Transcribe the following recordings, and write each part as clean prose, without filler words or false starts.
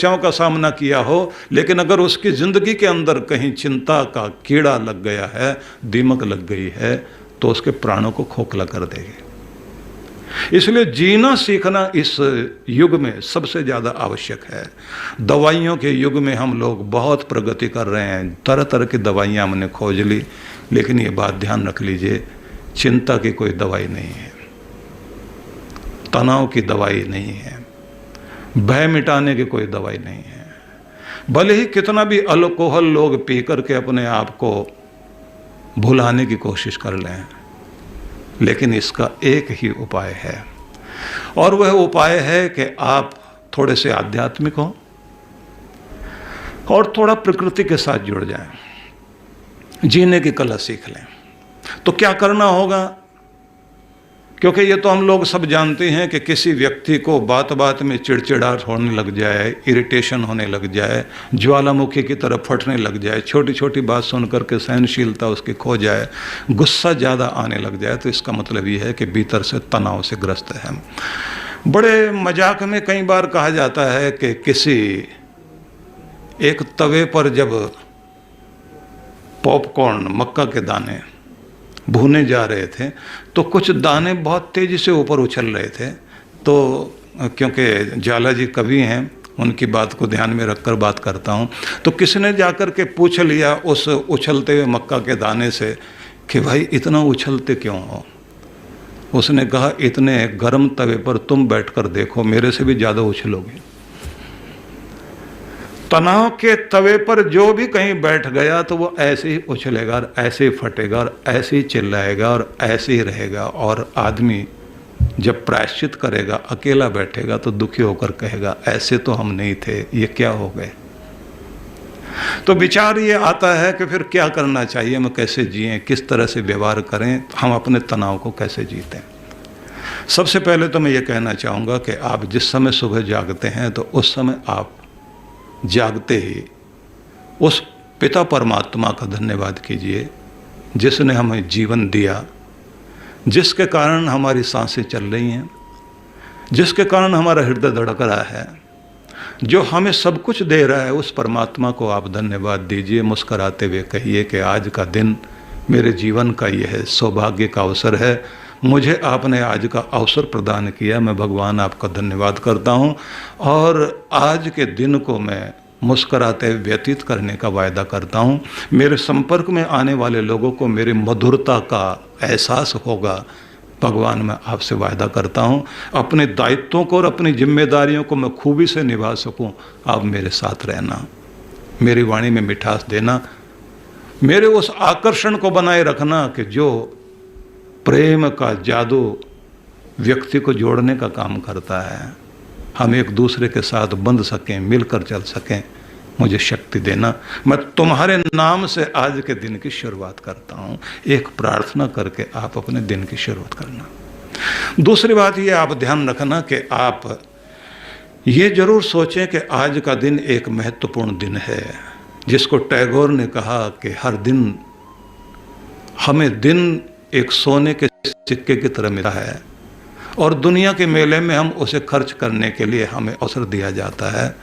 का सामना किया हो, लेकिन अगर उसकी जिंदगी के अंदर कहीं चिंता का कीड़ा लग गया है, दीमक लग गई है, तो उसके प्राणों को खोखला कर देगी। इसलिए जीना सीखना इस युग में सबसे ज़्यादा आवश्यक है। दवाइयों के युग में हम लोग बहुत प्रगति कर रहे हैं, तरह तरह की दवाइयाँ हमने खोज ली, लेकिन ये बात ध्यान रख लीजिए, चिंता की कोई दवाई नहीं है, तनाव की दवाई नहीं है, भय मिटाने की कोई दवाई नहीं है। भले ही कितना भी अल्कोहल लोग पी करके अपने आप को भुलाने की कोशिश कर लें, लेकिन इसका एक ही उपाय है, और वह उपाय है कि आप थोड़े से आध्यात्मिक हो और थोड़ा प्रकृति के साथ जुड़ जाएं, जीने की कला सीख लें। तो क्या करना होगा? क्योंकि ये तो हम लोग सब जानते हैं कि किसी व्यक्ति को बात बात में चिड़चिड़ाहट होने लग जाए, इरिटेशन होने लग जाए, ज्वालामुखी की तरह फटने लग जाए, छोटी छोटी बात सुन करके सहनशीलता उसकी खो जाए, गुस्सा ज़्यादा आने लग जाए, तो इसका मतलब ये है कि भीतर से तनाव से ग्रस्त है। बड़े मजाक में कई बार कहा जाता है कि किसी एक तवे पर जब पॉपकॉर्न, मक्का के दाने भूने जा रहे थे, तो कुछ दाने बहुत तेज़ी से ऊपर उछल रहे थे। तो क्योंकि ज्वाला जी कवि हैं, उनकी बात को ध्यान में रखकर बात करता हूँ, तो किसी ने जाकर के पूछ लिया उस उछलते हुए मक्का के दाने से कि भाई इतना उछलते क्यों हो? उसने कहा, इतने गर्म तवे पर तुम बैठकर देखो, मेरे से भी ज़्यादा उछलोगे। तनाव के तवे पर जो भी कहीं बैठ गया तो वो ऐसे ही उछलेगा और ऐसे ही फटेगा और ऐसे ही चिल्लाएगा और ऐसे ही रहेगा। और आदमी जब प्रायश्चित करेगा, अकेला बैठेगा, तो दुखी होकर कहेगा, ऐसे तो हम नहीं थे, ये क्या हो गए? तो विचार ये आता है कि फिर क्या करना चाहिए, हम कैसे जिएं, किस तरह से व्यवहार करें, हम अपने तनाव को कैसे जीतें। सबसे पहले तो मैं ये कहना चाहूँगा कि आप जिस समय सुबह जागते हैं, तो उस समय आप जागते ही उस पिता परमात्मा का धन्यवाद कीजिए जिसने हमें जीवन दिया, जिसके कारण हमारी सांसें चल रही हैं, जिसके कारण हमारा हृदय धड़क रहा है, जो हमें सब कुछ दे रहा है, उस परमात्मा को आप धन्यवाद दीजिए। मुस्कराते हुए कहिए कि आज का दिन मेरे जीवन का यह सौभाग्य का अवसर है, मुझे आपने आज का अवसर प्रदान किया, मैं भगवान आपका धन्यवाद करता हूँ, और आज के दिन को मैं मुस्कराते व्यतीत करने का वायदा करता हूँ। मेरे संपर्क में आने वाले लोगों को मेरी मधुरता का एहसास होगा, भगवान मैं आपसे वायदा करता हूँ। अपने दायित्वों को और अपनी जिम्मेदारियों को मैं खूबी से निभा सकूँ, आप मेरे साथ रहना, मेरी वाणी में मिठास देना, मेरे उस आकर्षण को बनाए रखना कि जो प्रेम का जादू व्यक्ति को जोड़ने का काम करता है, हम एक दूसरे के साथ बंध सकें, मिलकर चल सकें, मुझे शक्ति देना। मैं तुम्हारे नाम से आज के दिन की शुरुआत करता हूँ। एक प्रार्थना करके आप अपने दिन की शुरुआत करना। दूसरी बात ये आप ध्यान रखना कि आप ये जरूर सोचें कि आज का दिन एक महत्वपूर्ण दिन है, जिसको टैगोर ने कहा कि हर दिन हमें दिन एक सोने के सिक्के की तरह मिला है, और दुनिया के मेले में हम उसे खर्च करने के लिए हमें अवसर दिया जाता है,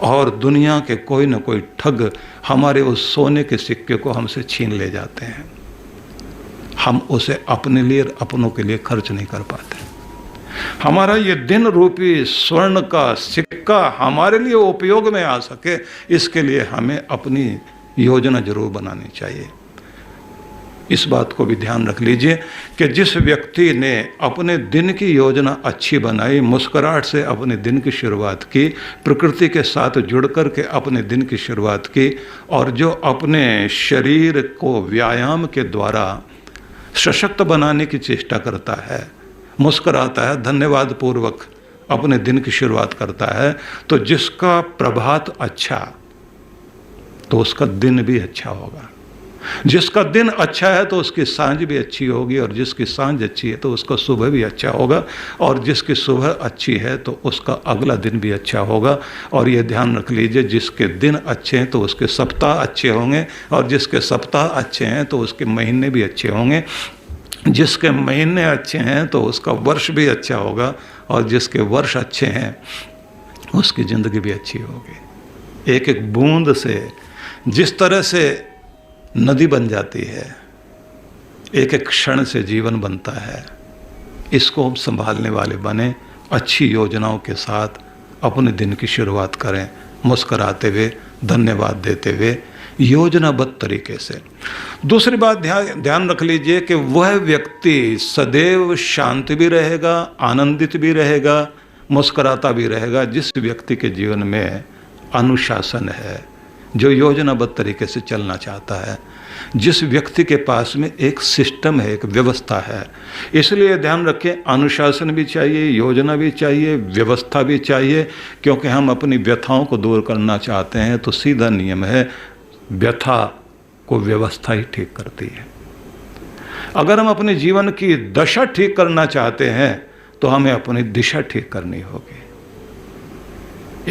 और दुनिया के कोई न कोई ठग हमारे उस सोने के सिक्के को हमसे छीन ले जाते हैं। हम उसे अपने लिए और अपनों के लिए खर्च नहीं कर पाते। हमारा ये दिन रूपी स्वर्ण का सिक्का हमारे लिए उपयोग में आ सके, इसके लिए हमें अपनी योजना जरूर बनानी चाहिए। इस बात को भी ध्यान रख लीजिए कि जिस व्यक्ति ने अपने दिन की योजना अच्छी बनाई, मुस्कुराहट से अपने दिन की शुरुआत की, प्रकृति के साथ जुड़ कर के अपने दिन की शुरुआत की, और जो अपने शरीर को व्यायाम के द्वारा सशक्त बनाने की चेष्टा करता है, मुस्कुराता है, धन्यवाद पूर्वक अपने दिन की शुरुआत करता है, तो जिसका प्रभात अच्छा, तो उसका दिन भी अच्छा होगा। जिसका दिन अच्छा है तो उसकी सांझ भी अच्छी होगी, और जिसकी सांझ अच्छी है तो उसका सुबह भी अच्छा होगा, और जिसकी सुबह अच्छी है तो उसका अगला दिन भी अच्छा होगा। और ये ध्यान रख लीजिए, जिसके दिन अच्छे हैं तो उसके सप्ताह अच्छे होंगे, और जिसके सप्ताह अच्छे हैं तो उसके महीने भी अच्छे होंगे, जिसके महीने अच्छे हैं तो उसका वर्ष भी अच्छा होगा, और जिसके वर्ष अच्छे हैं उसकी ज़िंदगी भी अच्छी होगी। एक एक बूंद से जिस तरह से नदी बन जाती है, एक एक क्षण से जीवन बनता है, इसको हम संभालने वाले बने, अच्छी योजनाओं के साथ अपने दिन की शुरुआत करें, मुस्कराते हुए, धन्यवाद देते हुए, योजनाबद्ध तरीके से। दूसरी बात ध्यान रख लीजिए कि वह व्यक्ति सदैव शांत भी रहेगा, आनंदित भी रहेगा, मुस्कराता भी रहेगा जिस व्यक्ति के जीवन में अनुशासन है, जो योजनाबद्ध तरीके से चलना चाहता है, जिस व्यक्ति के पास में एक सिस्टम है, एक व्यवस्था है। इसलिए ध्यान रखें, अनुशासन भी चाहिए, योजना भी चाहिए, व्यवस्था भी चाहिए, क्योंकि हम अपनी व्यथाओं को दूर करना चाहते हैं तो सीधा नियम है, व्यथा को व्यवस्था ही ठीक करती है। अगर हम अपने जीवन की दशा ठीक करना चाहते हैं तो हमें अपनी दिशा ठीक करनी होगी।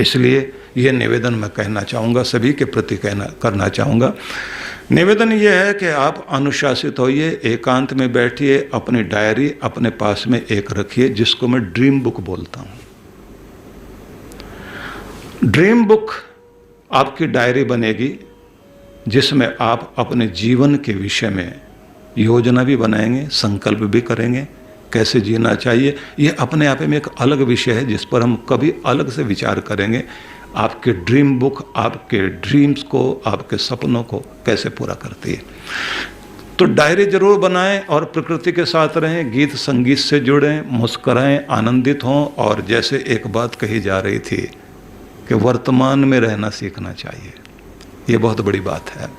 इसलिए ये निवेदन मैं कहना चाहूँगा, सभी के प्रति करना चाहूँगा। निवेदन ये है कि आप अनुशासित होइए, एकांत में बैठिए, अपनी डायरी अपने पास में एक रखिए, जिसको मैं ड्रीम बुक बोलता हूँ। ड्रीम बुक आपकी डायरी बनेगी, जिसमें आप अपने जीवन के विषय में योजना भी बनाएंगे, संकल्प भी करेंगे, कैसे जीना चाहिए। ये अपने आप में एक अलग विषय है जिस पर हम कभी अलग से विचार करेंगे। आपके ड्रीम बुक आपके ड्रीम्स को, आपके सपनों को कैसे पूरा करती है। तो डायरी जरूर बनाएं और प्रकृति के साथ रहें, गीत संगीत से जुड़ें, मुस्कराएं, आनंदित हों। और जैसे एक बात कही जा रही थी कि वर्तमान में रहना सीखना चाहिए, ये बहुत बड़ी बात है।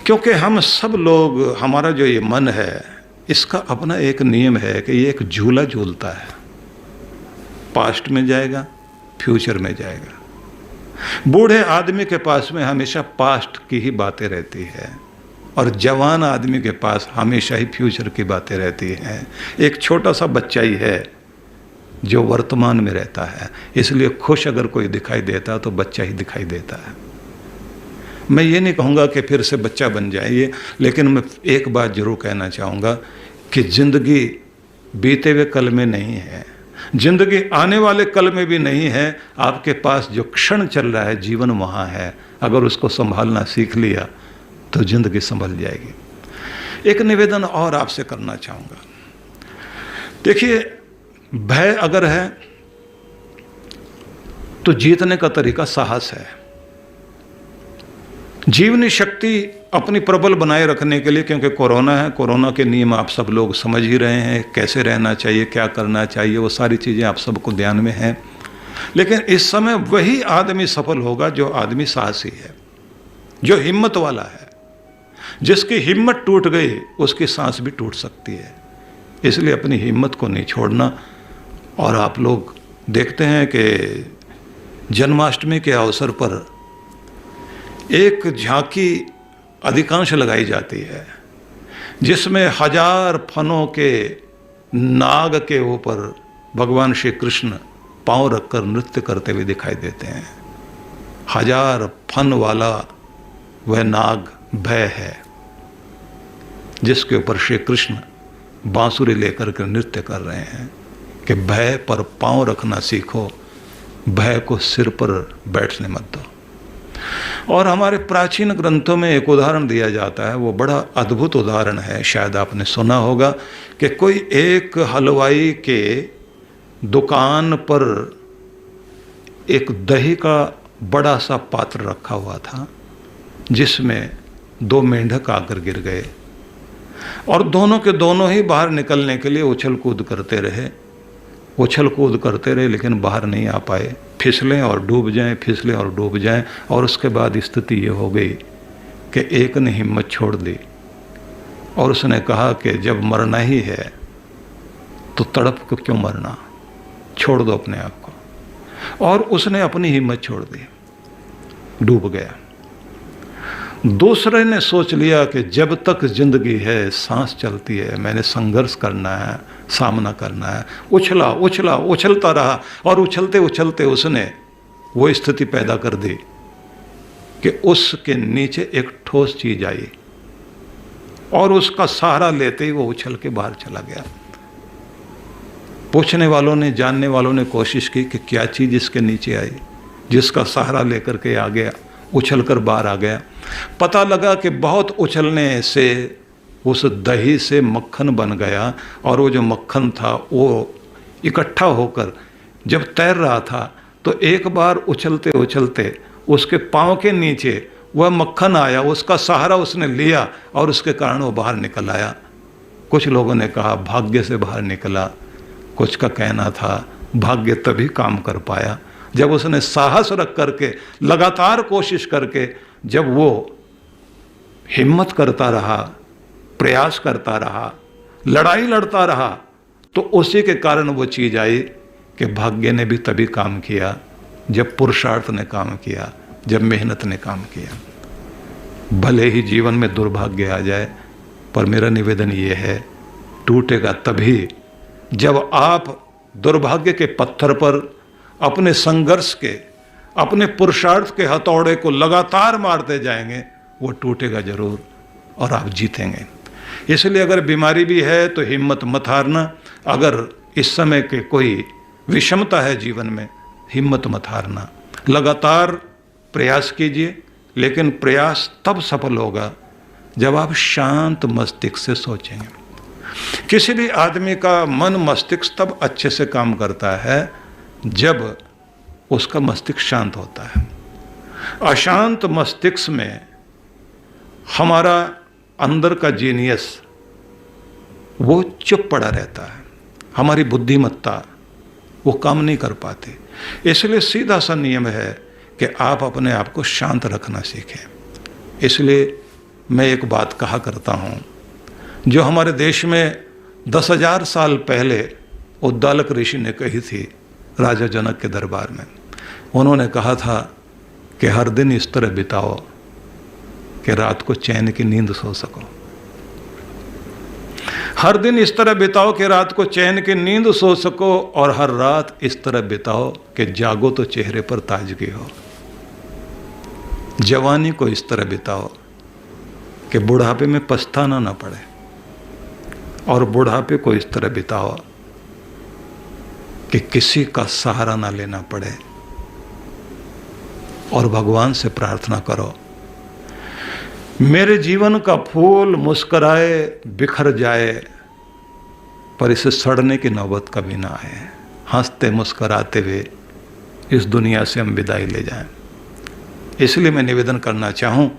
क्योंकि हम सब लोग, हमारा जो ये मन है, इसका अपना एक नियम है कि ये एक झूला झूलता है, पास्ट में जाएगा, फ्यूचर में जाएगा। बूढ़े आदमी के पास में हमेशा पास्ट की ही बातें रहती है और जवान आदमी के पास हमेशा ही फ्यूचर की बातें रहती हैं। एक छोटा सा बच्चा ही है जो वर्तमान में रहता है। इसलिए खुश अगर कोई दिखाई देता तो बच्चा ही दिखाई देता है। मैं ये नहीं कहूँगा कि फिर से बच्चा बन जाइए, लेकिन मैं एक बात जरूर कहना चाहूँगा कि ज़िंदगी बीते हुए कल में नहीं है, जिंदगी आने वाले कल में भी नहीं है। आपके पास जो क्षण चल रहा है, जीवन वहाँ है। अगर उसको संभालना सीख लिया तो जिंदगी संभल जाएगी। एक निवेदन और आपसे करना चाहूँगा। देखिए, भय अगर है तो जीतने का तरीका साहस है। जीवनी शक्ति अपनी प्रबल बनाए रखने के लिए, क्योंकि कोरोना है, कोरोना के नियम आप सब लोग समझ ही रहे हैं, कैसे रहना चाहिए, क्या करना चाहिए, वो सारी चीज़ें आप सबको ध्यान में हैं। लेकिन इस समय वही आदमी सफल होगा जो आदमी साहसी है, जो हिम्मत वाला है। जिसकी हिम्मत टूट गई उसकी सांस भी टूट सकती है। इसलिए अपनी हिम्मत को नहीं छोड़ना। और आप लोग देखते हैं कि जन्माष्टमी के अवसर पर एक झांकी अधिकांश लगाई जाती है, जिसमें 1000 फनों के नाग के ऊपर भगवान श्री कृष्ण पांव रखकर नृत्य करते हुए दिखाई देते हैं। 1000 फन वाला वह नाग भय है, जिसके ऊपर श्री कृष्ण बांसुरी लेकर के नृत्य कर रहे हैं कि भय पर पांव रखना सीखो, भय को सिर पर बैठने मत दो। और हमारे प्राचीन ग्रंथों में एक उदाहरण दिया जाता है, वो बड़ा अद्भुत उदाहरण है, शायद आपने सुना होगा कि कोई एक हलवाई के दुकान पर एक दही का बड़ा सा पात्र रखा हुआ था, जिसमें 2 मेंढक आकर गिर गए और दोनों के दोनों ही बाहर निकलने के लिए उछल कूद करते रहे, लेकिन बाहर नहीं आ पाए। फिसलें और डूब जाएं, फिसलें और डूब जाएं। और उसके बाद स्थिति ये हो गई कि एक ने हिम्मत छोड़ दी और उसने कहा कि जब मरना ही है तो तड़प को क्यों मरना, छोड़ दो अपने आप को। और उसने अपनी हिम्मत छोड़ दी, डूब गया। दूसरे ने सोच लिया कि जब तक जिंदगी है, सांस चलती है, मैंने संघर्ष करना है, सामना करना है। उछलता रहा और उछलते उछलते उसने वो स्थिति पैदा कर दी कि उसके नीचे एक ठोस चीज आई और उसका सहारा लेते ही वो उछल के बाहर चला गया। पूछने वालों ने, जानने वालों ने कोशिश की कि क्या चीज इसके नीचे आई, जिसका सहारा लेकर के आ गया, उछल कर बाहर आ गया। पता लगा कि बहुत उछलने से उस दही से मक्खन बन गया, और वो जो मक्खन था वो इकट्ठा होकर जब तैर रहा था तो एक बार उछलते उछलते उसके पाँव के नीचे वह मक्खन आया, उसका सहारा उसने लिया और उसके कारण वो बाहर निकल आया। कुछ लोगों ने कहा भाग्य से बाहर निकला, कुछ का कहना था भाग्य तभी काम कर पाया जब उसने साहस रख करके, लगातार कोशिश करके, जब वो हिम्मत करता रहा, प्रयास करता रहा, लड़ाई लड़ता रहा, तो उसी के कारण वो चीज़ आई कि भाग्य ने भी तभी काम किया जब पुरुषार्थ ने काम किया, जब मेहनत ने काम किया। भले ही जीवन में दुर्भाग्य आ जाए, पर मेरा निवेदन ये है, टूटेगा तभी जब आप दुर्भाग्य के पत्थर पर अपने संघर्ष के, अपने पुरुषार्थ के हथौड़े को लगातार मारते जाएंगे, वो टूटेगा जरूर और आप जीतेंगे। इसलिए अगर बीमारी भी है तो हिम्मत मत हारना। अगर इस समय के कोई विषमता है जीवन में, हिम्मत मत हारना, लगातार प्रयास कीजिए। लेकिन प्रयास तब सफल होगा जब आप शांत मस्तिष्क से सोचेंगे। किसी भी आदमी का मन मस्तिष्क तब अच्छे से काम करता है जब उसका मस्तिष्क शांत होता है। अशांत मस्तिष्क में हमारा अंदर का जीनियस वो चुप पड़ा रहता है, हमारी बुद्धिमत्ता वो काम नहीं कर पाते। इसलिए सीधा सा नियम है कि आप अपने आप को शांत रखना सीखें। इसलिए मैं एक बात कहा करता हूँ जो हमारे देश में 10,000 साल पहले उद्दालक ऋषि ने कही थी राजा जनक के दरबार में। उन्होंने कहा था कि हर दिन इस तरह बिताओ कि रात को चैन की नींद सो सको। हर दिन इस तरह बिताओ कि रात को चैन की नींद सो सको, और हर रात इस तरह बिताओ कि जागो तो चेहरे पर ताजगी हो। जवानी को इस तरह बिताओ कि बुढ़ापे में पछताना ना पड़े, और बुढ़ापे को इस तरह बिताओ कि किसी का सहारा ना लेना पड़े। और भगवान से प्रार्थना करो, मेरे जीवन का फूल मुस्कुराए बिखर जाए, पर इसे सड़ने की नौबत कभी ना आए। हंसते मुस्कुराते हुए इस दुनिया से हम विदाई ले जाएं। इसलिए मैं निवेदन करना चाहूँ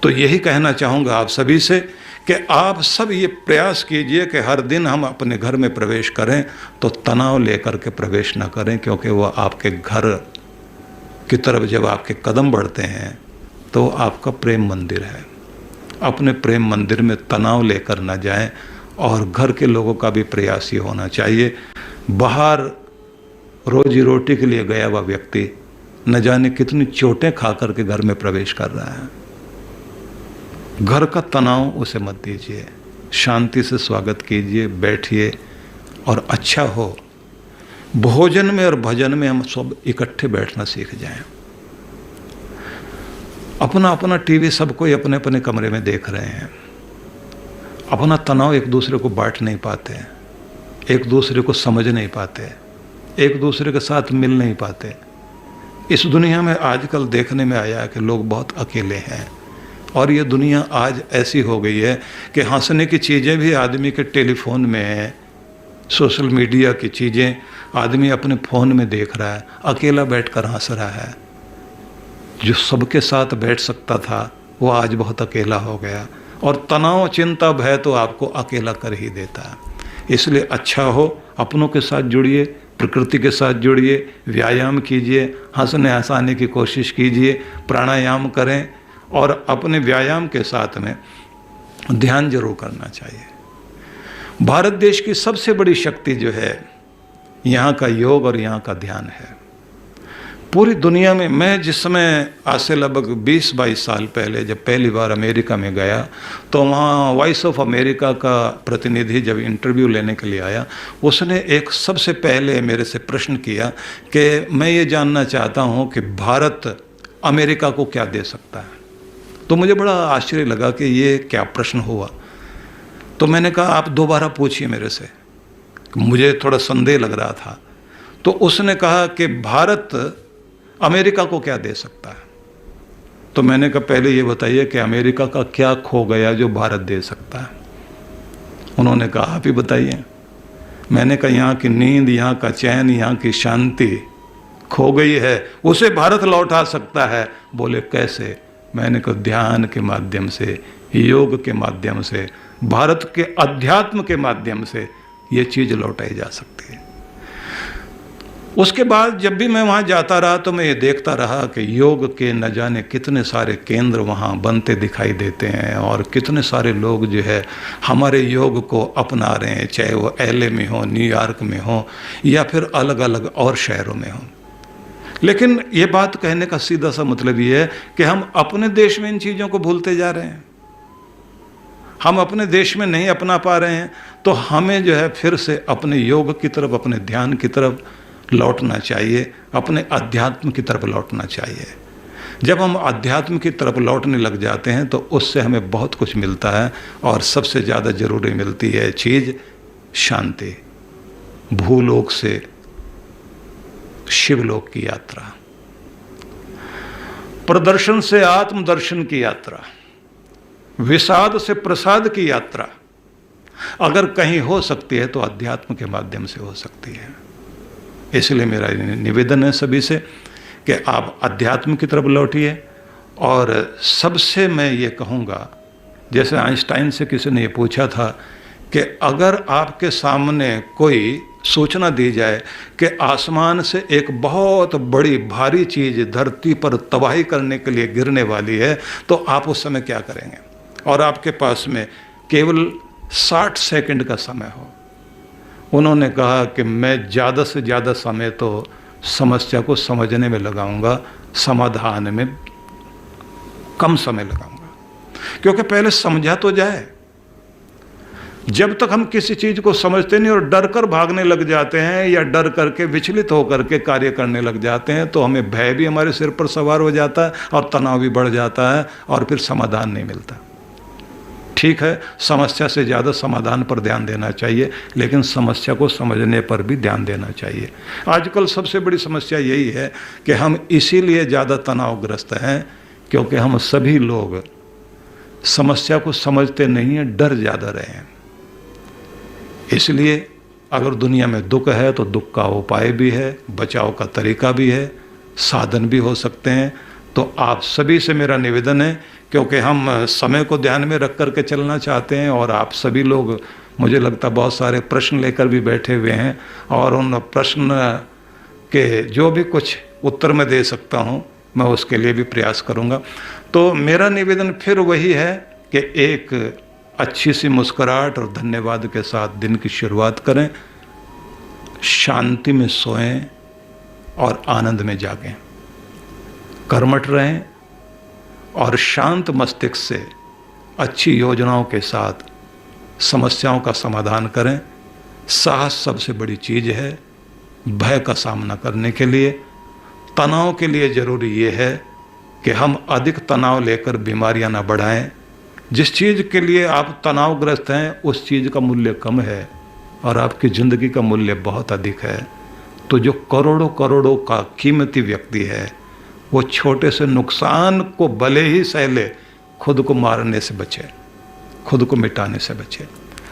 तो यही कहना चाहूँगा आप सभी से कि आप सब ये प्रयास कीजिए कि हर दिन हम अपने घर में प्रवेश करें तो तनाव लेकर के प्रवेश ना करें, क्योंकि वह आपके घर की तरफ जब आपके कदम बढ़ते हैं तो आपका प्रेम मंदिर है। अपने प्रेम मंदिर में तनाव लेकर ना जाएं, और घर के लोगों का भी प्रयास ये होना चाहिए। बाहर रोजी रोटी के लिए गया हुआ व्यक्ति न जाने कितनी चोटें खा करके घर में प्रवेश कर रहा है। घर का तनाव उसे मत दीजिए, शांति से स्वागत कीजिए, बैठिए और अच्छा हो। भोजन में और भजन में हम सब इकट्ठे बैठना सीख जाएं। अपना अपना टीवी सब कोई अपने अपने कमरे में देख रहे हैं, अपना तनाव एक दूसरे को बांट नहीं पाते, एक दूसरे को समझ नहीं पाते, एक दूसरे के साथ मिल नहीं पाते। इस दुनिया में आजकल देखने में आया है कि लोग बहुत अकेले हैं, और ये दुनिया आज ऐसी हो गई है कि हंसने की चीज़ें भी आदमी के टेलीफोन में हैं, सोशल मीडिया की चीज़ें आदमी अपने फ़ोन में देख रहा है, अकेला बैठकर हंस रहा है। जो सबके साथ बैठ सकता था वो आज बहुत अकेला हो गया, और तनाव चिंता भय तो आपको अकेला कर ही देता है। इसलिए अच्छा हो, अपनों के साथ जुड़िए, प्रकृति के साथ जुड़िए, व्यायाम कीजिए, हंसने हंसाने की कोशिश कीजिए, प्राणायाम करें, और अपने व्यायाम के साथ में ध्यान जरूर करना चाहिए। भारत देश की सबसे बड़ी शक्ति जो है यहाँ का योग और यहाँ का ध्यान है। पूरी दुनिया में मैं जिस समय आज से लगभग 20-22 साल पहले जब पहली बार अमेरिका में गया तो वहाँ वॉइस ऑफ अमेरिका का प्रतिनिधि जब इंटरव्यू लेने के लिए आया, उसने एक सबसे पहले मेरे से प्रश्न किया कि मैं ये जानना चाहता हूँ कि भारत अमेरिका को क्या दे सकता है। तो मुझे बड़ा आश्चर्य लगा कि ये क्या प्रश्न हुआ। तो मैंने कहा आप दोबारा पूछिए मेरे से, मुझे थोड़ा संदेह लग रहा था। तो उसने कहा कि भारत अमेरिका को क्या दे सकता है? तो मैंने कहा पहले ये बताइए कि अमेरिका का क्या खो गया जो भारत दे सकता है? उन्होंने कहा आप ही बताइए। मैंने कहा यहाँ की नींद, यहाँ का चैन, यहाँ की शांति खो गई है, उसे भारत लौटा सकता है। बोले कैसे? मैंने कहा ध्यान के माध्यम से, योग के माध्यम से, भारत के अध्यात्म के माध्यम से ये चीज लौटाई जा सकती है। उसके बाद जब भी मैं वहाँ जाता रहा तो मैं ये देखता रहा कि योग के न जाने कितने सारे केंद्र वहाँ बनते दिखाई देते हैं और कितने सारे लोग जो है हमारे योग को अपना रहे हैं, चाहे वो LA में हो, न्यूयॉर्क में हो या फिर अलग अलग और शहरों में हो। लेकिन ये बात कहने का सीधा सा मतलब ये है कि हम अपने देश में इन चीज़ों को भूलते जा रहे हैं, हम अपने देश में नहीं अपना पा रहे हैं। तो हमें जो है फिर से अपने योग की तरफ, अपने ध्यान की तरफ लौटना चाहिए, अपने अध्यात्म की तरफ लौटना चाहिए। जब हम अध्यात्म की तरफ लौटने लग जाते हैं तो उससे हमें बहुत कुछ मिलता है और सबसे ज़्यादा जरूरी मिलती है चीज़ शांति, भूलोक से शिवलोक की यात्रा, प्रदर्शन से आत्मदर्शन की यात्रा, विषाद से प्रसाद की यात्रा अगर कहीं हो सकती है तो अध्यात्म के माध्यम से हो सकती है। इसलिए मेरा निवेदन है सभी से कि आप अध्यात्म की तरफ लौटिए। और सबसे मैं ये कहूँगा, जैसे आइंस्टाइन से किसी ने ये पूछा था कि अगर आपके सामने कोई सूचना दी जाए कि आसमान से एक बहुत बड़ी भारी चीज़ धरती पर तबाही करने के लिए गिरने वाली है तो आप उस समय क्या करेंगे? और आपके पास में केवल 60 सेकंड का समय हो। उन्होंने कहा कि मैं ज़्यादा से ज़्यादा समय तो समस्या को समझने में लगाऊंगा, समाधान में कम समय लगाऊंगा, क्योंकि पहले समझा तो जाए। जब तक हम किसी चीज़ को समझते नहीं और डर कर भागने लग जाते हैं या डर करके विचलित होकर के कार्य करने लग जाते हैं तो हमें भय भी हमारे सिर पर सवार हो जाता है और तनाव भी बढ़ जाता है और फिर समाधान नहीं मिलता। ठीक है, समस्या से ज़्यादा समाधान पर ध्यान देना चाहिए, लेकिन समस्या को समझने पर भी ध्यान देना चाहिए। आजकल सबसे बड़ी समस्या यही है कि हम इसीलिए ज़्यादा तनावग्रस्त हैं क्योंकि हम सभी लोग समस्या को समझते नहीं हैं, डर ज़्यादा रहे हैं। इसलिए अगर दुनिया में दुख है तो दुख का उपाय भी है, बचाव का तरीका भी है, साधन भी हो सकते हैं। तो आप सभी से मेरा निवेदन है, क्योंकि हम समय को ध्यान में रख करके चलना चाहते हैं और आप सभी लोग मुझे लगता है बहुत सारे प्रश्न लेकर भी बैठे हुए हैं और उन प्रश्न के जो भी कुछ उत्तर मैं दे सकता हूँ मैं उसके लिए भी प्रयास करूँगा। तो मेरा निवेदन फिर वही है कि एक अच्छी सी मुस्कुराहट और धन्यवाद के साथ दिन की शुरुआत करें, शांति में सोएं और आनंद में जागें, कर्मठ रहें और शांत मस्तिष्क से अच्छी योजनाओं के साथ समस्याओं का समाधान करें। साहस सबसे बड़ी चीज़ है भय का सामना करने के लिए। तनाव के लिए ज़रूरी ये है कि हम अधिक तनाव लेकर बीमारियां ना बढ़ाएं। जिस चीज़ के लिए आप तनावग्रस्त हैं उस चीज़ का मूल्य कम है और आपकी ज़िंदगी का मूल्य बहुत अधिक है। तो जो करोड़ों करोड़ों का कीमती व्यक्ति है वो छोटे से नुकसान को भले ही सह ले, खुद को मारने से बचे, खुद को मिटाने से बचे।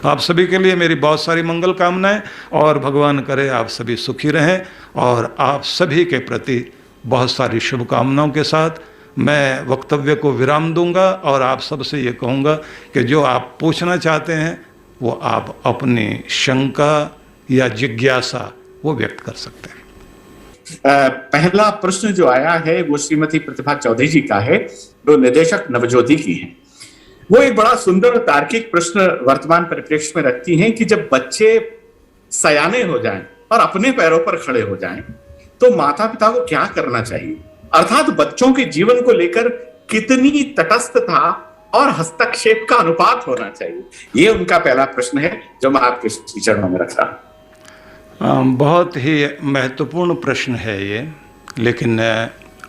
आप सभी के लिए मेरी बहुत सारी मंगल कामनाएं और भगवान करे आप सभी सुखी रहें। और आप सभी के प्रति बहुत सारी शुभकामनाओं के साथ मैं वक्तव्य को विराम दूंगा और आप सबसे ये कहूँगा कि जो आप पूछना चाहते हैं वो आप अपनी शंका या जिज्ञासा वो व्यक्त कर सकते हैं। पहला प्रश्न जो आया है वो श्रीमती प्रतिभा चौधरी जी का है, जो निदेशक नवज्योति की हैं। वो एक बड़ा सुंदर और तार्किक प्रश्न वर्तमान परिप्रेक्ष्य में रखती हैं कि जब बच्चे सयाने हो जाएं और अपने पैरों पर खड़े हो जाएं तो माता पिता को क्या करना चाहिए, अर्थात बच्चों के जीवन को लेकर कितनी तटस्थता और हस्तक्षेप का अनुपात होना चाहिए। ये उनका पहला प्रश्न है जो मैं आपके चरणों में रख रहा हूं। बहुत ही महत्वपूर्ण प्रश्न है ये, लेकिन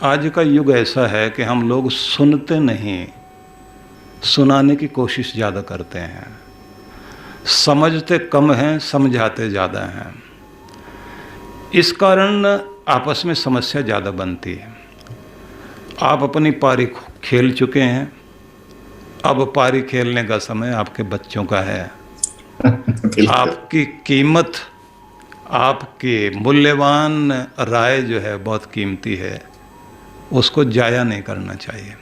आज का युग ऐसा है कि हम लोग सुनते नहीं, सुनाने की कोशिश ज़्यादा करते हैं, समझते कम हैं, समझाते ज़्यादा हैं। इस कारण आपस में समस्या ज़्यादा बनती है। आप अपनी पारी खेल चुके हैं, अब पारी खेलने का समय आपके बच्चों का है। आपकी कीमत, आपकी मूल्यवान राय जो है बहुत कीमती है, उसको जाया नहीं करना चाहिए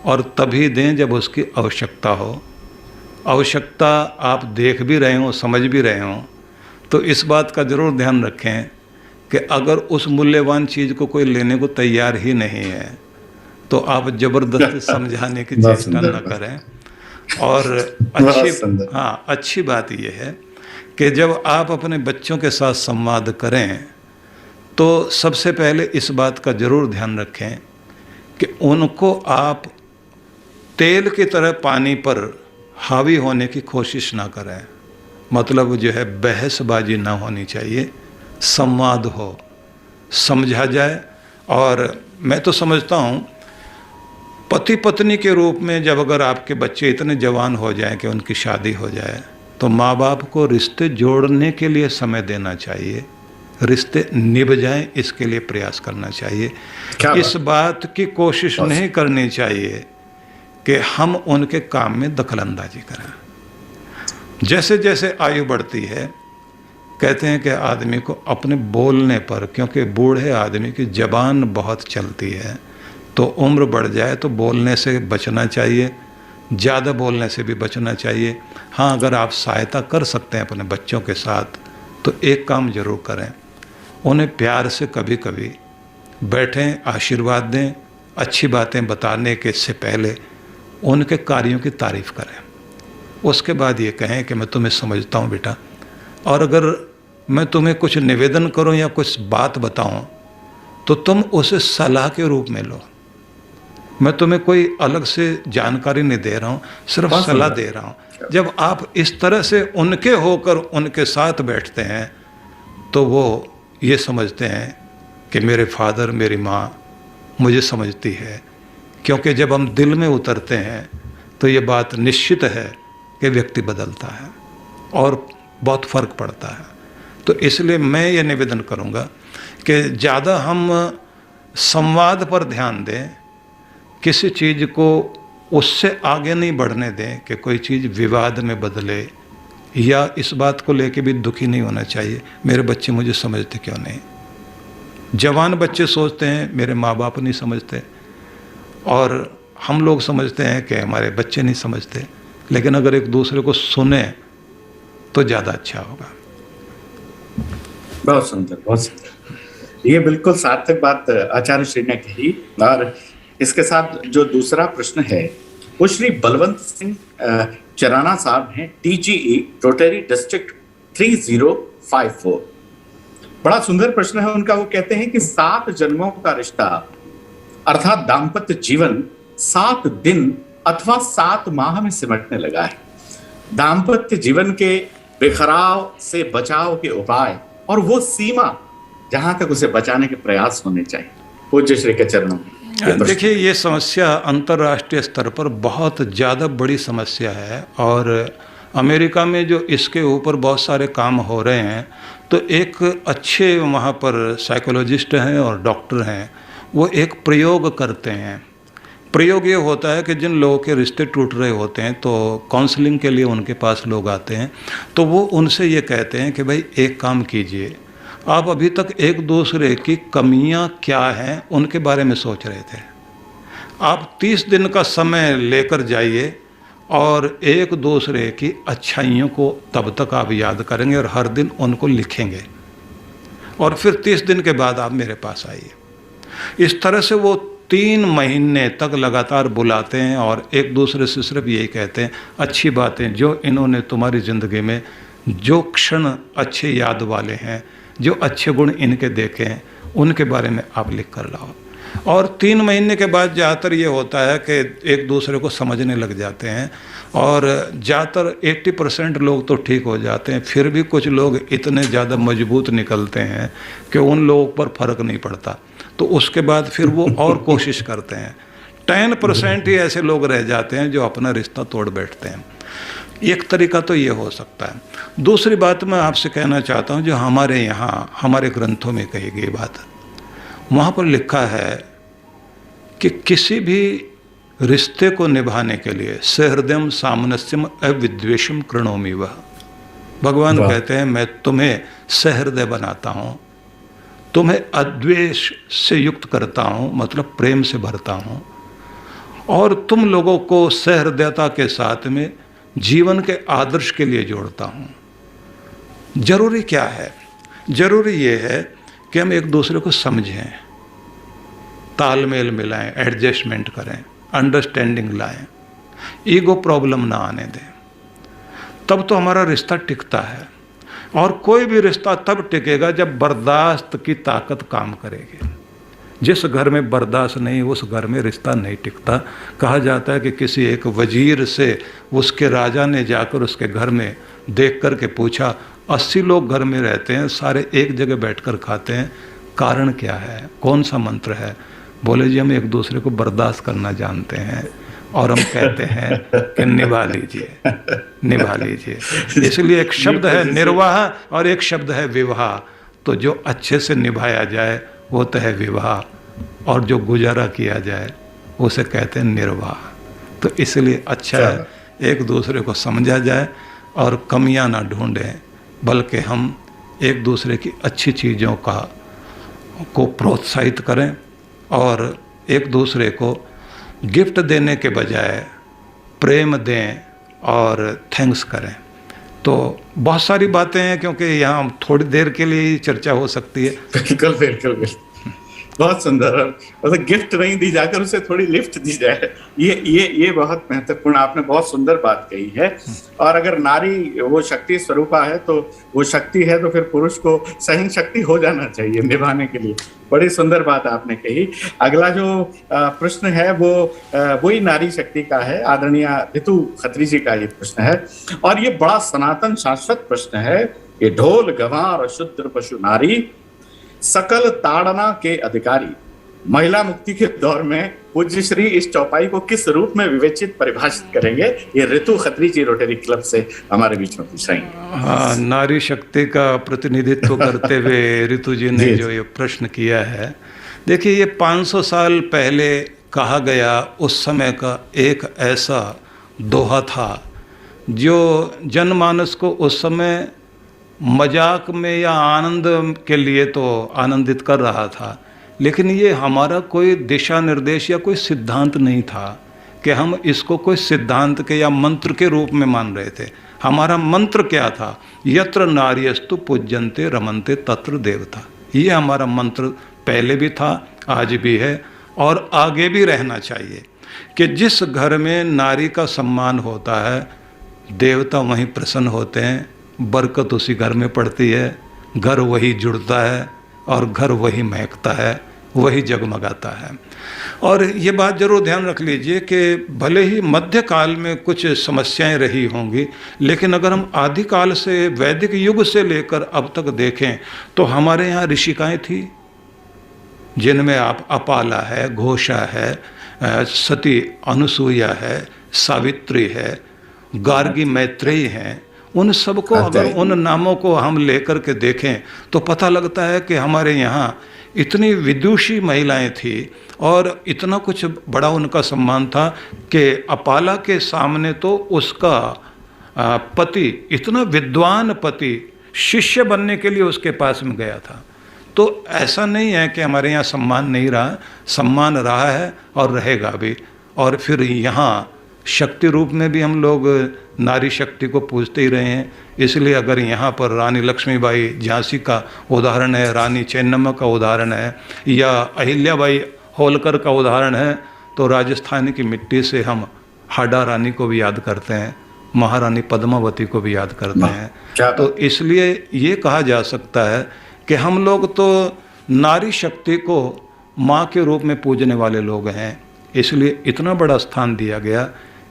और तभी दें जब उसकी आवश्यकता हो। आवश्यकता आप देख भी रहे हो, समझ भी रहे हो, तो इस बात का ज़रूर ध्यान रखें कि अगर उस मूल्यवान चीज़ को कोई लेने को तैयार ही नहीं है तो आप ज़बरदस्ती समझाने की चेष्टा न करें। और अच्छी बात यह है कि जब आप अपने बच्चों के साथ संवाद करें तो सबसे पहले इस बात का ज़रूर ध्यान रखें कि उनको आप तेल की तरह पानी पर हावी होने की कोशिश ना करें। मतलब जो है बहसबाजी ना होनी चाहिए, संवाद हो, समझा जाए। और मैं तो समझता हूँ पति पत्नी के रूप में जब अगर आपके बच्चे इतने जवान हो जाएं कि उनकी शादी हो जाए तो माँ बाप को रिश्ते जोड़ने के लिए समय देना चाहिए, रिश्ते निभ जाएं इसके लिए प्रयास करना चाहिए। इस बात की कोशिश नहीं करनी चाहिए कि हम उनके काम में दखलंदाजी करें। जैसे जैसे आयु बढ़ती है, कहते हैं कि आदमी को अपने बोलने पर, क्योंकि बूढ़े आदमी की ज़बान बहुत चलती है, तो उम्र बढ़ जाए तो बोलने से बचना चाहिए, ज़्यादा बोलने से भी बचना चाहिए। हाँ, अगर आप सहायता कर सकते हैं अपने बच्चों के साथ तो एक काम ज़रूर करें, उन्हें प्यार से कभी कभी बैठें, आशीर्वाद दें, अच्छी बातें बताने के से पहले उनके कार्यों की तारीफ़ करें। उसके बाद ये कहें कि मैं तुम्हें समझता हूँ बेटा, और अगर मैं तुम्हें कुछ निवेदन करूँ या कुछ बात बताऊँ तो तुम उसे सलाह के रूप में लो। मैं तुम्हें कोई अलग से जानकारी नहीं दे रहा हूँ, सिर्फ सलाह दे रहा हूँ। जब आप इस तरह से उनके होकर उनके साथ बैठते हैं तो वो ये समझते हैं कि मेरे फादर, मेरी माँ मुझे समझती है। क्योंकि जब हम दिल में उतरते हैं तो ये बात निश्चित है कि व्यक्ति बदलता है और बहुत फ़र्क पड़ता है। तो इसलिए मैं ये निवेदन करूँगा कि ज़्यादा हम संवाद पर ध्यान दें, किसी चीज़ को उससे आगे नहीं बढ़ने दें कि कोई चीज़ विवाद में बदले, या इस बात को लेके भी दुखी नहीं होना चाहिए मेरे बच्चे मुझे समझते क्यों नहीं। जवान बच्चे सोचते हैं मेरे माँ बाप नहीं समझते, और हम लोग समझते हैं कि हमारे बच्चे नहीं समझते। लेकिन अगर एक दूसरे को सुने तो ज़्यादा अच्छा होगा। बहुत सुंदर, बहुत सुंदर। ये बिल्कुल सार्थक बात आचार्य श्री ने कही। और इसके साथ जो दूसरा प्रश्न है वो श्री बलवंत सिंह चराना साहब हैं, TGE रोटरी डिस्ट्रिक्ट 3054। बड़ा सुंदर प्रश्न है उनका। वो कहते हैं कि 7 जन्मों का रिश्ता अर्थात दाम्पत्य जीवन 7 दिन अथवा 7 माह में सिमटने लगा है। दाम्पत्य जीवन के बिखराव से बचाव के उपाय और वो सीमा जहां तक उसे बचाने के प्रयास होने चाहिए, पूज्य श्री के चरणों में। देखिए, ये समस्या अंतर्राष्ट्रीय स्तर पर बहुत ज़्यादा बड़ी समस्या है, और अमेरिका में जो इसके ऊपर बहुत सारे काम हो रहे हैं, तो एक अच्छे वहाँ पर साइकोलॉजिस्ट हैं और डॉक्टर हैं, वो एक प्रयोग करते हैं। प्रयोग ये होता है कि जिन लोगों के रिश्ते टूट रहे होते हैं तो काउंसलिंग के लिए उनके पास लोग आते हैं, तो वो उनसे ये कहते हैं कि भाई एक काम कीजिए, आप अभी तक एक दूसरे की कमियां क्या हैं उनके बारे में सोच रहे थे, आप 30 दिन का समय लेकर जाइए और एक दूसरे की अच्छाइयों को तब तक आप याद करेंगे और हर दिन उनको लिखेंगे, और फिर 30 दिन के बाद आप मेरे पास आइए। इस तरह से वो 3 महीने तक लगातार बुलाते हैं और एक दूसरे से सिर्फ यही कहते हैं अच्छी बातें जो इन्होंने तुम्हारी ज़िंदगी में, जो क्षण अच्छे याद वाले हैं, जो अच्छे गुण इनके देखे हैं, उनके बारे में आप लिख कर लाओ। और 3 महीने के बाद ज़्यादातर ये होता है कि एक दूसरे को समझने लग जाते हैं, और ज़्यादातर 80% लोग तो ठीक हो जाते हैं। फिर भी कुछ लोग इतने ज़्यादा मजबूत निकलते हैं कि उन लोगों पर फ़र्क नहीं पड़ता, तो उसके बाद फिर वो और कोशिश करते हैं। 10% ही ऐसे लोग रह जाते हैं जो अपना रिश्ता तोड़ बैठते हैं। एक तरीका तो ये हो सकता है। दूसरी बात मैं आपसे कहना चाहता हूँ, जो हमारे यहाँ हमारे ग्रंथों में कही गई बात, वहाँ पर लिखा है कि किसी भी रिश्ते को निभाने के लिए सहृदयम सामनस्यम अविद्वेषम कृणोमि वह। भगवान कहते हैं मैं तुम्हें सहृदय बनाता हूँ, तुम्हें अद्वेष से युक्त करता हूँ, मतलब प्रेम से भरता हूँ, और तुम लोगों को सहृदयता के साथ में जीवन के आदर्श के लिए जोड़ता हूँ। जरूरी क्या है? जरूरी ये है कि हम एक दूसरे को समझें, तालमेल मिलाएं, एडजस्टमेंट करें, अंडरस्टैंडिंग लाएं, ईगो प्रॉब्लम ना आने दें, तब तो हमारा रिश्ता टिकता है। और कोई भी रिश्ता तब टिकेगा जब बर्दाश्त की ताकत काम करेगी। जिस घर में बर्दाश्त नहीं, उस घर में रिश्ता नहीं टिकता। कहा जाता है कि किसी एक वजीर से उसके राजा ने जाकर उसके घर में देख कर के पूछा, 80 लोग घर में रहते हैं, सारे एक जगह बैठकर खाते हैं, कारण क्या है, कौन सा मंत्र है? बोले जी हम एक दूसरे को बर्दाश्त करना जानते हैं और हम कहते हैं कि निभा लीजिए, निभा लीजिए। इसलिए एक शब्द है निर्वाह और एक शब्द है विवाह। तो जो अच्छे से निभाया जाए वो तो है विवाह, और जो गुजारा किया जाए उसे कहते हैं निर्वाह। तो इसलिए अच्छा है एक दूसरे को समझा जाए और कमियां ना ढूंढें, बल्कि हम एक दूसरे की अच्छी चीज़ों को प्रोत्साहित करें और एक दूसरे को गिफ्ट देने के बजाय प्रेम दें और थैंक्स करें। तो बहुत सारी बातें हैं, क्योंकि यहाँ थोड़ी देर के लिए ही चर्चा हो सकती है। बिल्कुल बिल्कुल बिल्कुल, बहुत सुंदर। मतलब गिफ्ट नहीं दी जाकर उसे थोड़ी लिफ्ट दी जाए, ये बहुत महत्वपूर्ण, आपने बहुत सुंदर बात कही है। और अगर नारी वो शक्ति स्वरूपा है तो वो शक्ति है, तो फिर पुरुष को सहन शक्ति हो जाना चाहिए निभाने के लिए। बड़ी सुंदर बात आपने कही। अगला जो प्रश्न है वो वही नारी शक्ति का है। आदरणीय ऋतु खत्री जी का ये प्रश्न है, और ये बड़ा सनातन शाश्वत प्रश्न है। ये ढोल गंवार शूद्र पशु नारी सकल ताड़ना के अधिकारी, महिला मुक्ति के दौर में पूज्य श्री इस चौपाई को किस रूप में विवेचित परिभाषित करेंगे? ये ऋतु खत्री जी रोटरी क्लब से हमारे बीच में पूछ रही हैं। हाँ, नारी शक्ति का प्रतिनिधित्व करते हुए ऋतु जी ने जो ये प्रश्न किया है, देखिए ये 500 साल पहले कहा गया उस समय का एक ऐसा दोहा था जो जनमानस को उस समय मजाक में या आनंद के लिए तो आनंदित कर रहा था, लेकिन ये हमारा कोई दिशा निर्देश या कोई सिद्धांत नहीं था कि हम इसको कोई सिद्धांत के या मंत्र के रूप में मान रहे थे। हमारा मंत्र क्या था? यत्र नार्यस्तु पूज्यन्ते रमन्ते तत्र देवता। ये हमारा मंत्र पहले भी था, आज भी है और आगे भी रहना चाहिए कि जिस घर में नारी का सम्मान होता है, देवता वहीं प्रसन्न होते हैं, बरकत उसी घर में पड़ती है, घर वही जुड़ता है और घर वही महकता है, वही जगमगाता है। और ये बात जरूर ध्यान रख लीजिए कि भले ही मध्यकाल में कुछ समस्याएं रही होंगी, लेकिन अगर हम आदिकाल से वैदिक युग से लेकर अब तक देखें तो हमारे यहाँ ऋषिकाएं थी, जिनमें आप अपाला है, घोषा है, सती अनुसूया है, सावित्री है, गार्गी मैत्रेयी हैं। उन सबको अगर उन नामों को हम लेकर के देखें तो पता लगता है कि हमारे यहाँ इतनी विदुषी महिलाएं थी और इतना कुछ बड़ा उनका सम्मान था कि अपाला के सामने तो उसका पति, इतना विद्वान पति, शिष्य बनने के लिए उसके पास में गया था। तो ऐसा नहीं है कि हमारे यहाँ सम्मान नहीं रहा, सम्मान रहा है और रहेगा भी। और फिर यहाँ शक्ति रूप में भी हम लोग नारी शक्ति को पूजते ही रहे हैं। इसलिए अगर यहाँ पर रानी लक्ष्मीबाई झांसी का उदाहरण है, रानी चेन्नम्मा का उदाहरण है या अहिल्याबाई होलकर का उदाहरण है, तो राजस्थान की मिट्टी से हम हाडा रानी को भी याद करते हैं, महारानी पद्मावती को भी याद करते हैं। तो इसलिए ये कहा जा सकता है कि हम लोग तो नारी शक्ति को माँ के रूप में पूजने वाले लोग हैं। इसलिए इतना बड़ा स्थान दिया गया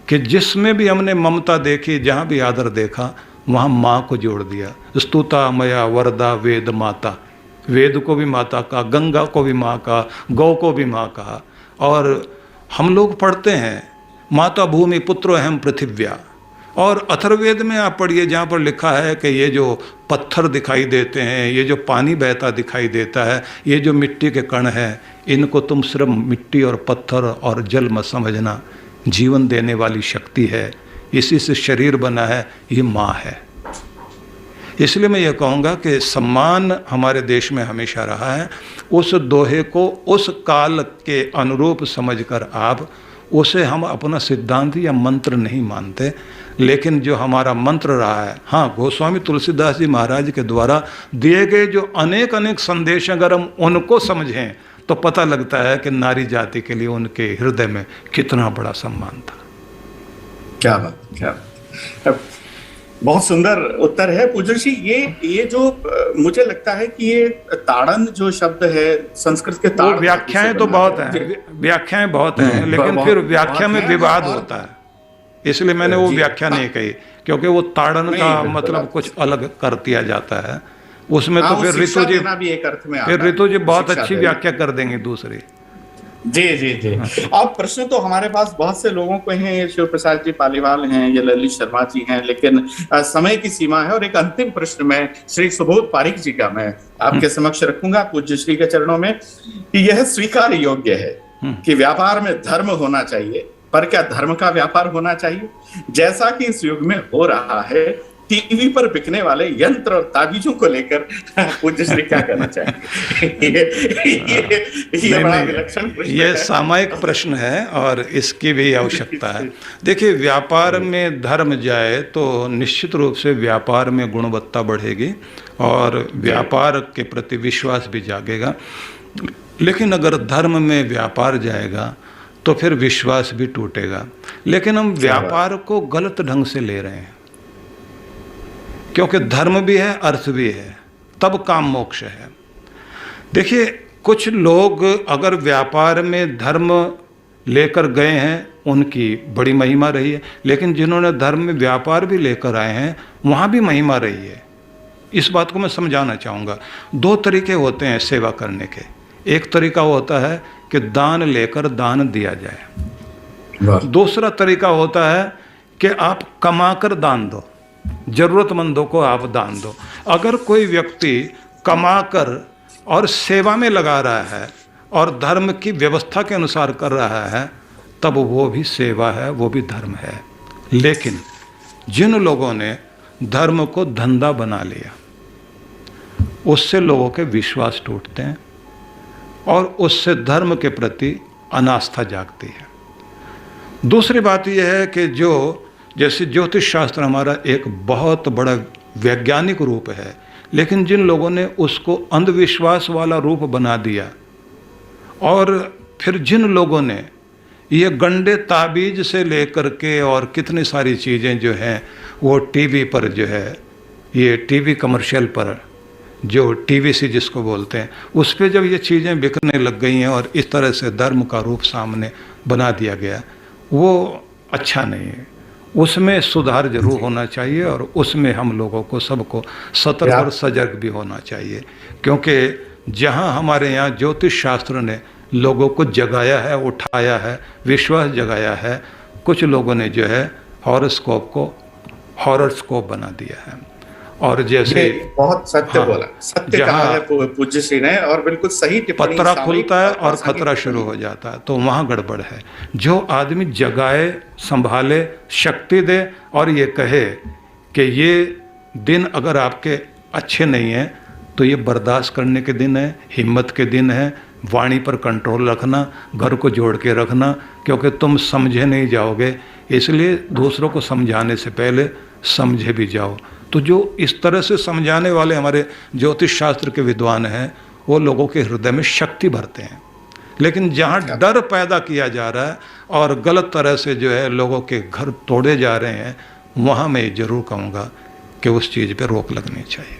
कि जिसमें भी हमने ममता देखी, जहाँ भी आदर देखा, वहाँ माँ को जोड़ दिया। स्तुता मया वरदा वेद माता, वेद को भी माता का, गंगा को भी माँ का, गौ को भी माँ का। और हम लोग पढ़ते हैं माता भूमि पुत्रो अहम पृथिव्या, और अथर्ववेद में आप पढ़िए, जहाँ पर लिखा है कि ये जो पत्थर दिखाई देते हैं, ये जो पानी बहता दिखाई देता है, ये जो मिट्टी के कण हैं, इनको तुम सिर्फ मिट्टी और पत्थर और जल मत समझना, जीवन देने वाली शक्ति है, इसी से शरीर बना है, ये माँ है। इसलिए मैं ये कहूँगा कि सम्मान हमारे देश में हमेशा रहा है। उस दोहे को उस काल के अनुरूप समझकर आप उसे हम अपना सिद्धांत या मंत्र नहीं मानते, लेकिन जो हमारा मंत्र रहा है, हाँ, गोस्वामी तुलसीदास जी महाराज के द्वारा दिए गए जो अनेक अनेक संदेश अगर हम उनको समझें तो पता लगता है कि नारी जाति के लिए उनके हृदय में कितना बड़ा सम्मान था। क्या बात, क्या बात। बहुत सुंदर उत्तर है पूज्य जी। ये जो मुझे लगता है कि ये ताड़न जो शब्द है संस्कृत के ताड़, व्याख्याएं तो बहुत हैं, व्याख्याएं बहुत हैं, लेकिन फिर व्याख्या में विवाद होता है, इसलिए मैंने वो व्याख्या नहीं कही, क्योंकि वो ताड़न का मतलब कुछ अलग कर दिया जाता है उसमें। तो फिर ऋतु जी बहुत अच्छी व्याख्या कर देंगे दूसरी। जी जी जी। अब प्रश्न तो हमारे पास बहुत से लोगों को हैं, शिव प्रसाद जी पालीवाल हैं, ये ललित शर्मा जी हैं, लेकिन समय की सीमा है और एक अंतिम प्रश्न मैं श्री सुबोध पारिक जी का मैं आपके समक्ष रखूंगा पूज्य श्री के चरणों में कि यह स्वीकार योग्य है कि व्यापार में धर्म होना चाहिए, पर क्या धर्म का व्यापार होना चाहिए, जैसा कि इस युग में हो रहा है? टीवी पर बिकने वाले यंत्र और ताबीजों को लेकर पूज्य श्री क्या कहना चाहिए? ये बड़ा विलक्षण प्रश्न है। ये सामायिक प्रश्न है और इसकी भी आवश्यकता है। देखिए, व्यापार में धर्म जाए तो निश्चित रूप से व्यापार में गुणवत्ता बढ़ेगी और व्यापार के प्रति विश्वास भी जागेगा, लेकिन अगर धर्म में व्यापार जाएगा तो फिर विश्वास भी टूटेगा। लेकिन हम व्यापार को गलत ढंग से ले रहे हैं, क्योंकि धर्म भी है, अर्थ भी है, तब काम मोक्ष है। देखिए, कुछ लोग अगर व्यापार में धर्म लेकर गए हैं, उनकी बड़ी महिमा रही है, लेकिन जिन्होंने धर्म में व्यापार भी लेकर आए हैं, वहाँ भी महिमा रही है। इस बात को मैं समझाना चाहूँगा। दो तरीके होते हैं सेवा करने के। एक तरीका होता है कि दान लेकर दान दिया जाए। दूसरा तरीका होता है कि आप कमाकर दान दो, जरूरतमंदों को आप दान दो। अगर कोई व्यक्ति कमाकर और सेवा में लगा रहा है और धर्म की व्यवस्था के अनुसार कर रहा है, तब वो भी सेवा है, वो भी धर्म है। लेकिन जिन लोगों ने धर्म को धंधा बना लिया, उससे लोगों के विश्वास टूटते हैं और उससे धर्म के प्रति अनास्था जागती है। दूसरी बात यह है कि जो जैसे ज्योतिष शास्त्र हमारा एक बहुत बड़ा वैज्ञानिक रूप है, लेकिन जिन लोगों ने उसको अंधविश्वास वाला रूप बना दिया, और फिर जिन लोगों ने ये गंडे ताबीज से लेकर के और कितनी सारी चीज़ें जो हैं वो टीवी पर जो है, ये टीवी कमर्शियल पर जो टीवीसी जिसको बोलते हैं, उस पर जब ये चीज़ें बिकने लग गई हैं और इस तरह से धर्म का रूप सामने बना दिया गया, वो अच्छा नहीं है। उसमें सुधार जरूर होना चाहिए और उसमें हम लोगों को सबको सतर्क और सजग भी होना चाहिए, क्योंकि जहाँ हमारे यहाँ ज्योतिष शास्त्र ने लोगों को जगाया है, उठाया है, विश्वास जगाया है, कुछ लोगों ने जो है हॉरोस्कोप को हॉरोस्कोप बना दिया है। और जैसे बहुत सत्य बोला, सत्य कहा है पूज्य श्री ने, और बिल्कुल सही टिप्पणी। पत्रा खुलता है और खतरा शुरू हो जाता है, तो वहाँ गड़बड़ है। जो आदमी जगाए, संभाले, शक्ति दे और ये कहे कि ये दिन अगर आपके अच्छे नहीं हैं तो ये बर्दाश्त करने के दिन है, हिम्मत के दिन है, वाणी पर कंट्रोल रखना, घर को जोड़ के रखना, क्योंकि तुम समझे नहीं जाओगे, इसलिए दूसरों को समझाने से पहले समझे भी जाओ। तो जो इस तरह से समझाने वाले हमारे ज्योतिष शास्त्र के विद्वान हैं, वो लोगों के हृदय में शक्ति भरते हैं। लेकिन जहाँ डर पैदा किया जा रहा है और गलत तरह से जो है लोगों के घर तोड़े जा रहे हैं, वहाँ मैं ज़रूर कहूँगा कि उस चीज़ पे रोक लगनी चाहिए।